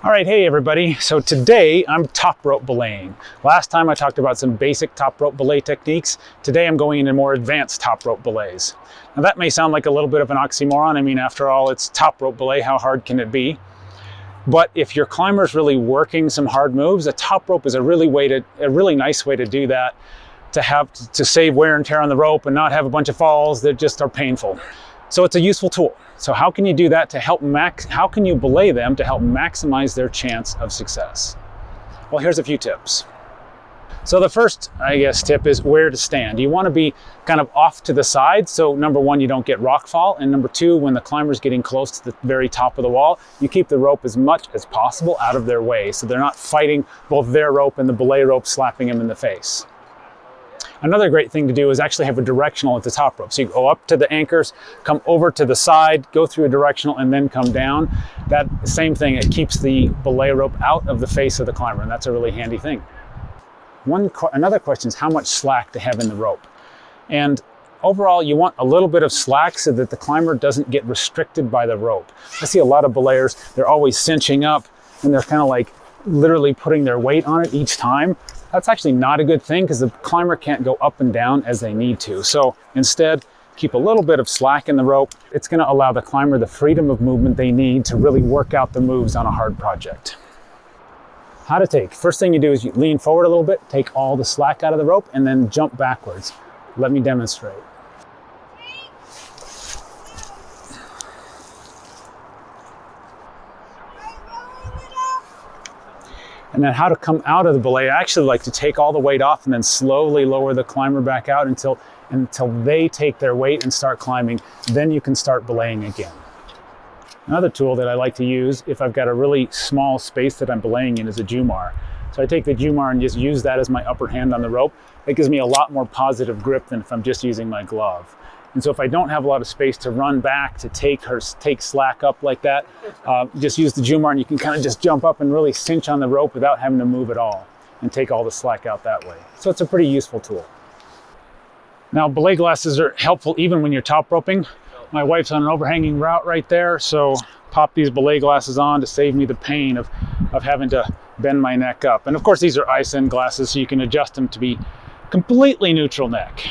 All right, hey everybody. So today I'm top rope belaying. Last time I talked about some basic top rope belay techniques. Today I'm going into more advanced top rope belays. Now that may sound like a little bit of an oxymoron. I mean, after all, it's top rope belay. How hard can it be? But if your climber is really working some hard moves, a top rope is a really nice way to do that, to save wear and tear on the rope and not have a bunch of falls that just are painful. So it's a useful tool. So how can you do that to help how can you belay them to help maximize their chance of success? Well, here's a few tips. So the first, tip is where to stand. You want to be kind of off to the side. So number one, you don't get rock fall. And number two, when the climber's getting close to the very top of the wall, you keep the rope as much as possible out of their way. So they're not fighting both their rope and the belay rope slapping them in the face. Another great thing to do is actually have a directional at the top rope. So you go up to the anchors, come over to the side, go through a directional, and then come down. That same thing, it keeps the belay rope out of the face of the climber, and that's a really handy thing. Another question is how much slack to have in the rope. And overall, you want a little bit of slack so that the climber doesn't get restricted by the rope. I see a lot of belayers, they're always cinching up, and they're kind of like literally putting their weight on it each time. That's actually not a good thing because the climber can't go up and down as they need to. So instead, keep a little bit of slack in the rope. It's going to allow the climber the freedom of movement they need to really work out the moves on a hard project. How to take. First thing you do is you lean forward a little bit, take all the slack out of the rope, and then jump backwards. Let me demonstrate. And then how to come out of the belay. I actually like to take all the weight off and then slowly lower the climber back out until they take their weight and start climbing. Then you can start belaying again. Another tool that I like to use if I've got a really small space that I'm belaying in is a jumar. So I take the jumar and just use that as my upper hand on the rope. That gives me a lot more positive grip than if I'm just using my glove. And so if I don't have a lot of space to run back to take slack up like that, just use the jumar and you can kind of just jump up and really cinch on the rope without having to move at all and take all the slack out that way. So it's a pretty useful tool. Now, belay glasses are helpful even when you're top roping. My wife's on an overhanging route right there, so pop these belay glasses on to save me the pain of having to bend my neck up. And of course, these are ISN glasses, so you can adjust them to be completely neutral neck.